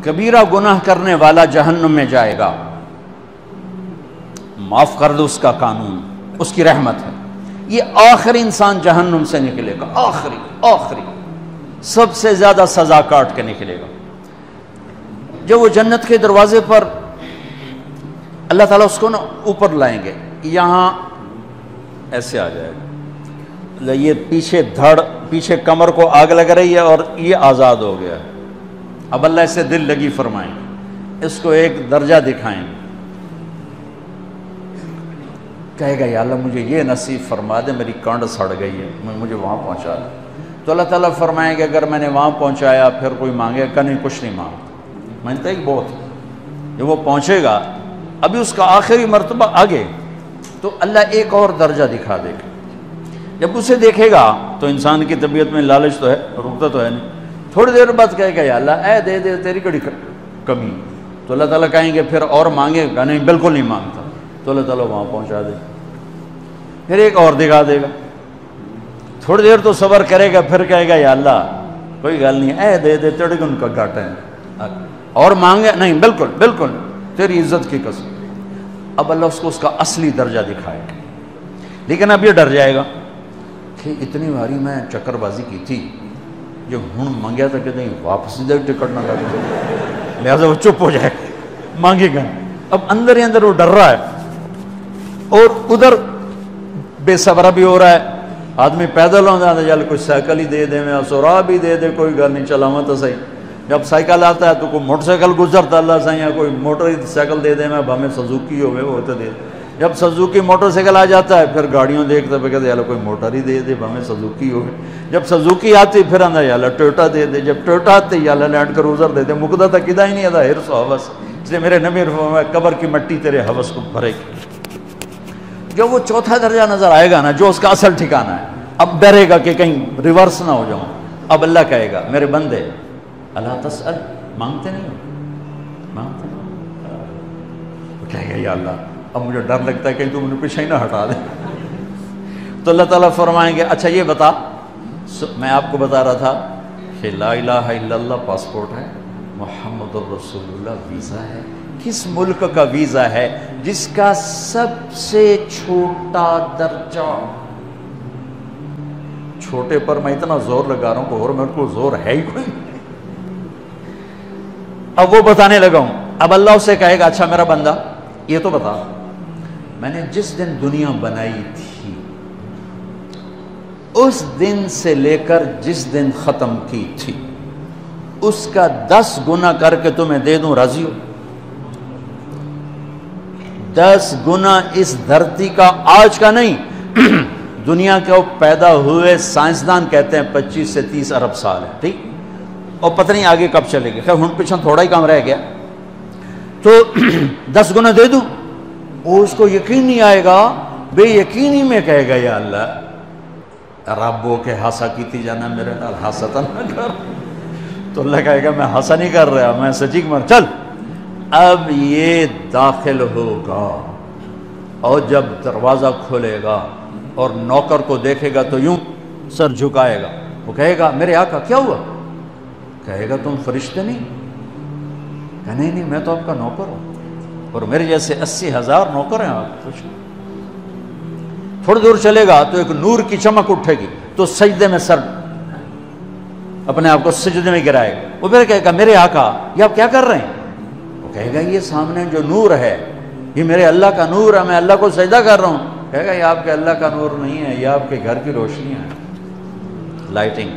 کبیرہ گناہ کرنے والا جہنم میں جائے گا، معاف کر دو اس کا قانون، اس کی رحمت ہے، یہ آخری انسان جہنم سے نکلے گا، آخری سب سے زیادہ سزا کاٹ کے نکلے گا۔ جب وہ جنت کے دروازے پر اللہ تعالیٰ اس کو نا اوپر لائیں گے، یہاں ایسے آ جائے گا، یہ پیچھے کمر کو آگ لگ رہی ہے اور یہ آزاد ہو گیا ہے۔ اب اللہ اسے دل لگی فرمائیں گے، اس کو ایک درجہ دکھائیں گے، کہے گا یا اللہ مجھے یہ نصیب فرما دے، میری کانڈ سڑ گئی ہے، مجھے وہاں پہنچا دے۔ تو اللہ تعالیٰ فرمائیں گے اگر میں نے وہاں پہنچایا پھر کوئی مانگے گا نہیں، کچھ نہیں مانگتا، مانتا ہی بہت۔ جب وہ پہنچے گا ابھی اس کا آخری مرتبہ آگے، تو اللہ ایک اور درجہ دکھا دے گا۔ جب اسے دیکھے گا تو انسان کی طبیعت میں لالچ تو ہے، رکتا تو ہے نہیں، تھوڑی دیر بعد کہے گا یا اللہ اے دے دے، تیری کڑی کمی۔ تو اللہ تعالیٰ کہیں گے پھر اور مانگے گا نہیں، بالکل نہیں مانگتا، تو اللہ تعالیٰ وہاں پہنچا دے، پھر ایک اور دکھا دے گا، تھوڑی دیر تو صبر کرے گا، پھر کہے گا یا اللہ کوئی گل نہیں، اے دے دے، تیرے کو ان کا گھاٹا ہے، اور مانگے نہیں، بالکل تیری عزت کی قسم۔ اب اللہ اس کو اس کا اصلی درجہ دکھائے گا، لیکن اب یہ ڈر جائے گا کہ اتنی باری میں چکر بازی کی تھی، جو ہوں منگیا تھا کہ نہیں واپس دے ٹکٹ نہ لگے، لہٰذا وہ چپ ہو جائے گا، مانگے گا۔ اب اندر ہی اندر وہ ڈر رہا ہے، اور ادھر بے صبرا بھی ہو رہا ہے، آدمی پیدل ہو جاتا ہے، چل کوئی سائیکل ہی دے دے، میں سورا بھی دے دے، کوئی گل نہیں، چلاواں تو صحیح۔ جب سائیکل آتا ہے تو کوئی موٹر سائیکل گزرتا اللہ صحیح ہے، کوئی موٹر سائیکل دے دے، میں بھامے سزوکی ہوئے وہ تو دے دے۔ جب سزوکی موٹر سائیکل آ جاتا ہے پھر گاڑیوں دیکھتا ہے، کہتے ہیں کوئی موٹر ہی دے دے، بھامے سزوکی ہوئے۔ جب سزوکی آتی پھر آندہ یا اللہ ٹویوٹا دے دے، جب ٹویوٹا آتے یا اللہ لینڈ کروزر دے دے، مقدہ تک کدا ہی نہیں آتا، حرص و حوث۔ اس لیے میرے نبی فرمایا قبر کی مٹی تیرے حوث کو بھرے گی۔ جو وہ چوتھا درجہ نظر آئے گا نا، جو اس کا اصل ٹھکانہ ہے، اب ڈرے گا کہ کہیں ریورس نہ ہو جاؤں۔ اب اللہ کہے گا میرے بندے اللہ تسأل، مانگتے نہیں ہو، مانگتے نہیں، تو کہے گا یا اللہ اب مجھے ڈر لگتا ہے کہیں تو مجھے پیچھے ہی نہ ہٹا دے۔ تو اللہ تعالیٰ فرمائیں گے اچھا یہ بتا، میں آپ کو بتا رہا تھا کہ لا الہ الا اللہ پاسپورٹ ہے، محمد الرسول اللہ ویزا ہے۔ کس ملک کا ویزا ہے؟ جس کا سب سے چھوٹا درجہ، چھوٹے پر میں اتنا زور لگا رہا ہوں کہ اور میرے کو زور ہے ہی کوئی۔ اب وہ بتانے لگا ہوں، اب اللہ اسے کہے گا اچھا میرا بندہ یہ تو بتا، میں نے جس دن دنیا بنائی تھی اس دن سے لے کر جس دن ختم کی تھی اس کا 10 گنا کر کے تمہیں دے دوں، راضی ہو؟ 10 گنا اس دھرتی کا، آج کا نہیں، دنیا کے وہ پیدا ہوئے سائنسدان کہتے ہیں 25 سے 30 ارب سال ہے، ٹھیک، اور پتہ نہیں آگے کب چلے گا، خیر ہن پیچھے تھوڑا ہی کام رہ گیا، تو 10 گنا دے دوں۔ وہ اس کو یقین نہیں آئے گا، بے یقینی میں کہے گا یا اللہ ربو کے ہاسا کیتی جانا میرے نال ہاسا نہ کر۔ تو اللہ کہے گا میں ہاسا نہیں کر رہا، میں سچی مر، چل اب یہ داخل ہوگا، اور جب دروازہ کھولے گا اور نوکر کو دیکھے گا تو یوں سر جھکائے گا، وہ کہے گا میرے آقا کیا ہوا؟ کہے گا تم فرشتے نہیں؟ کہ نہیں میں تو آپ کا نوکر ہوں، اور میرے جیسے 80,000 نوکر ہیں، آپ کچھ تھوڑی دور چلے گا تو ایک نور کی چمک اٹھے گی، تو سجدے میں سر اپنے آپ کو سجدے میں گرائے گا، وہ پھر کہے گا میرے آقا یہ آپ کیا کر رہے ہیں؟ وہ کہے گا یہ سامنے جو نور ہے یہ میرے اللہ کا نور ہے، میں اللہ کو سجدہ کر رہا ہوں۔ کہے گا یہ آپ کے اللہ کا نور نہیں ہے، یہ آپ کے گھر کی روشنیاں ہیں، لائٹنگ۔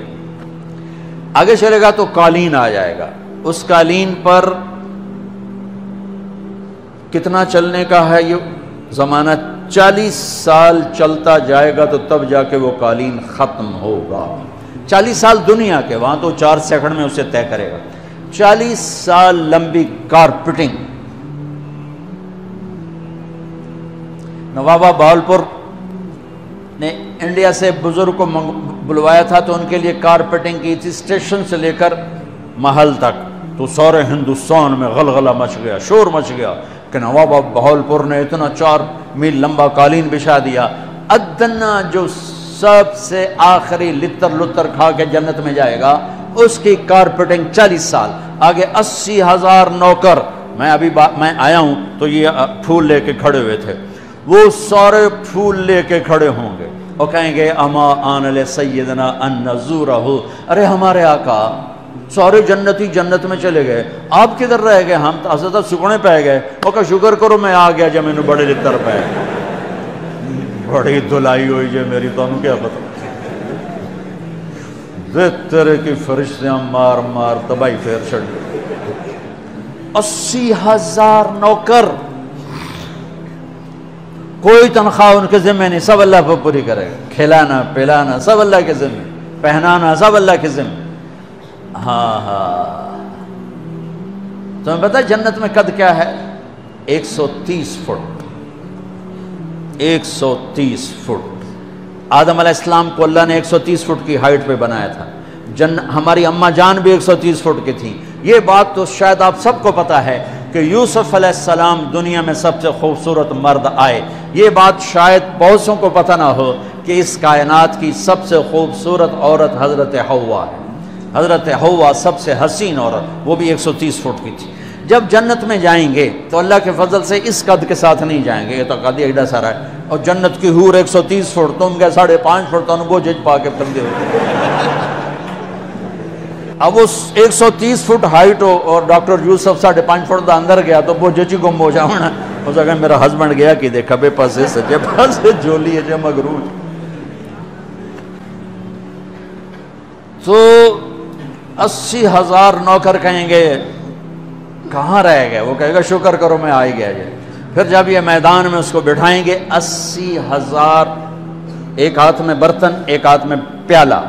آگے چلے گا تو قالین آ جائے گا، اس قالین پر کتنا چلنے کا ہے یہ زمانہ؟ 40 سال چلتا جائے گا تو تب جا کے وہ قالین ختم ہوگا۔ 40 سال دنیا کے، وہاں تو 4 سیکنڈ میں اسے طے کرے گا۔ 40 سال لمبی کارپیٹنگ۔ نوابہ بہاولپور نے انڈیا سے بزرگ کو بلوایا تھا تو ان کے لیے کارپیٹنگ کی تھی، اسٹیشن سے لے کر محل تک، تو سارے ہندوستان میں غلغلہ مچ گیا، شور مچ گیا کہ نوابہ بہاولپور نے اتنا 4 میل لمبا قالین بچھا دیا۔ ادنا جو سب سے آخری لتر کھا کے جنت میں جائے گا اس کی کارپیٹنگ 40 سال۔ آگے 80,000 نوکر، میں ابھی میں آیا ہوں تو یہ پھول لے کے کھڑے ہوئے تھے، وہ سارے پھول لے کے کھڑے ہوں گے اور کہیں گے اما آن لسیدنا ان نزورہ، ارے ہمارے آقا سارے جنتی جنت میں چلے گئے، آپ کدھر رہ گئے؟ ہم تو حضرت سکنے پہ گئے۔ وہ کہا شکر کرو میں آ گیا جب میں نے بڑے لتر پہ بڑی دلائی ہوئی جے میری، تو انہوں کیا پتا تیرے کی فرشتیاں مار مار تباہی پھیر چھڑ گئے۔ 80,000 نوکر، کوئی تنخواہ ان کے ذمہ نہیں، سب اللہ پہ پوری کرے گا، کھلانا پلانا سب اللہ کے ذمہ، پہنانا سب اللہ کے ذمہ۔ ہاں تمہیں پتہ جنت میں قد کیا ہے؟ 130 فٹ، 130 فٹ۔ آدم علیہ السلام کو اللہ نے 130 فٹ کی ہائٹ پہ بنایا تھا، ہماری اماں جان بھی 130 فٹ کی تھی۔ یہ بات تو شاید آپ سب کو پتا ہے کہ یوسف علیہ السلام دنیا میں سب سے خوبصورت مرد آئے، یہ بات شاید بہت سوں کو پتہ نہ ہو کہ اس کائنات کی سب سے خوبصورت عورت حضرت حوا ہے۔ حضرت حوا سب سے حسین عورت، وہ بھی 130 فٹ کی تھی۔ جب جنت میں جائیں گے تو اللہ کے فضل سے اس قد کے ساتھ نہیں جائیں گے، یہ تو قد ایڈا سارا ہے، اور جنت کی حور 130 فٹ، تم گئے 5.5 فٹ، تو وہ جج پا کے بندے ہوتے۔ اب اس 130 فٹ ہائٹ ہو اور ڈاکٹر یوسف 5.5 فٹ دا اندر گیا تو وہ جچی گم ہو جاؤنا، اس کہ میرا ہسبینڈ گیا کہ دیکھا بے پاسے سجے پاسے جولی ہے جو مغرور۔ تو 80,000 نوکر کہیں گے کہاں رہ گئے؟ وہ کہے گا شکر کرو میں آ ہی گیا۔ پھر جب یہ میدان میں اس کو بٹھائیں گے، 80,000، ایک ہاتھ میں برتن ایک ہاتھ میں پیالہ،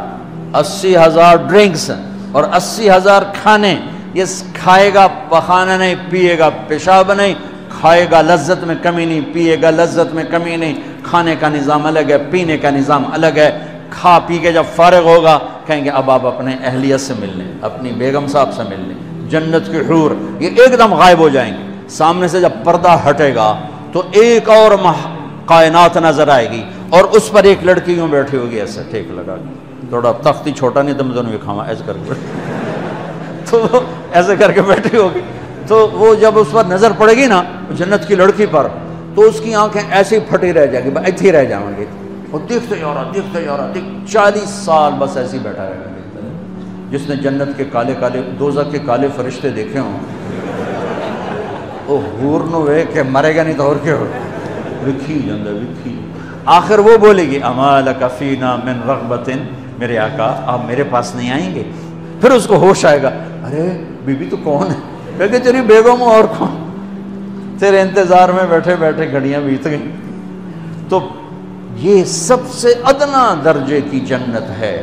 80,000 ڈرنکس اور 80,000 کھانے، یہ کھائے گا پخانا نہیں، پیے گا پیشاب نہیں، کھائے گا لذت میں کمی نہیں، پیے گا لذت میں کمی نہیں، کھانے کا نظام الگ ہے، پینے کا نظام الگ ہے۔ کھا پی کے جب فارغ ہوگا کہیں گے اب آپ اپنے اہلیت سے مل لیں، اپنی بیگم صاحب سے مل لیں۔ جنت کی حور یہ ایک دم غائب ہو جائیں گے، سامنے سے جب پردہ ہٹے گا تو ایک اور کائنات نظر آئے گی، اور اس پر ایک لڑکی یوں بیٹھی ہوگی ایسے ٹھیک لگا کے، تھوڑا تختی چھوٹا نہیں تم دونوں بھی کھاوا ایسے کر کے تو وہ ایسے کر کے بیٹھی ہوگی، تو وہ جب اس پر نظر پڑے گی نا جنت کی لڑکی پر، تو اس کی آنکھیں ایسے ہی پھٹی رہ جائیں گی، ایتھے ہی رہ جائیں گے، وہ دیکھتے جا رہا 40 سال بس ایسے ہی بیٹھا رہے گا۔ جس نے جنت کے کالے کالے دوزخ کے کالے فرشتے دیکھے ہوں، وہ حور نو وے کہ مرے گا نہیں تو اور کیا ہو، وکھی جاندہ وکھی۔ آخر وہ بولے گی اما لک فینا من رغبت، میرے آقا آپ میرے پاس نہیں آئیں گے؟ پھر اس کو ہوش آئے گا، ارے بی بی تو کون ہے؟ کہے تیری بیگم اور کون، تیرے انتظار میں بیٹھے بیٹھے گھڑیاں بیت گئیں۔ تو یہ سب سے ادنا درجے کی جنت ہے،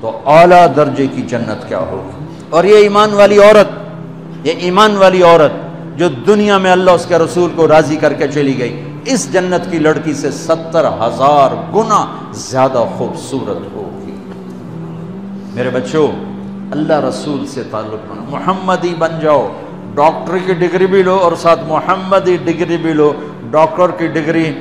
تو اعلیٰ درجے کی جنت کیا ہوگی؟ اور یہ ایمان والی عورت، یہ ایمان والی عورت جو دنیا میں اللہ اس کے رسول کو راضی کر کے چلی گئی، اس جنت کی لڑکی سے 70,000 گنا زیادہ خوبصورت ہوگی۔ میرے بچوں، اللہ رسول سے تعلق بنا، محمدی بن جاؤ، ڈاکٹر کی ڈگری بھی لو اور ساتھ محمدی ڈگری بھی لو۔ ڈاکٹر کی ڈگری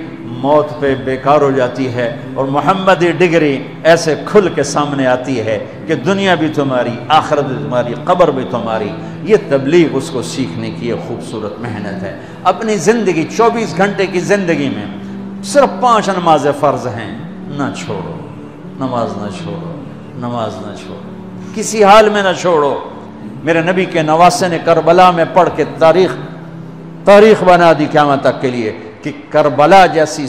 موت پہ بیکار ہو جاتی ہے، اور محمدی ڈگری ایسے کھل کے سامنے آتی ہے کہ دنیا بھی تمہاری، آخرت بھی تمہاری، قبر بھی تمہاری۔ یہ تبلیغ اس کو سیکھنے کی یہ خوبصورت محنت ہے۔ اپنی زندگی 24 گھنٹے کی زندگی میں صرف 5 نماز فرض ہیں، نہ چھوڑو، نماز نہ چھوڑو، نماز نہ چھوڑو، کسی حال میں نہ چھوڑو۔ میرے نبی کے نواسے نے کربلا میں پڑھ کے تاریخ بنا دی قیامت تک کے لیے کہ کربلا جیسی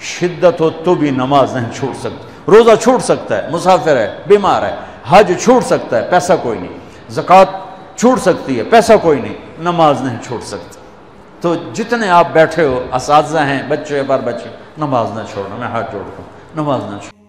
شدت ہو تو بھی نماز نہیں چھوٹ سکتی۔ روزہ چھوٹ سکتا ہے، مسافر ہے، بیمار ہے، حج چھوٹ سکتا ہے، پیسہ کوئی نہیں، زکوٰۃ چھوٹ سکتی ہے، پیسہ کوئی نہیں، نماز نہیں چھوٹ سکتی۔ تو جتنے آپ بیٹھے ہو، اساتذہ ہیں، بچے پر بچے، نماز نہ چھوڑنا، میں ہاتھ جوڑتا ہوں، نماز نہ چھوڑنا۔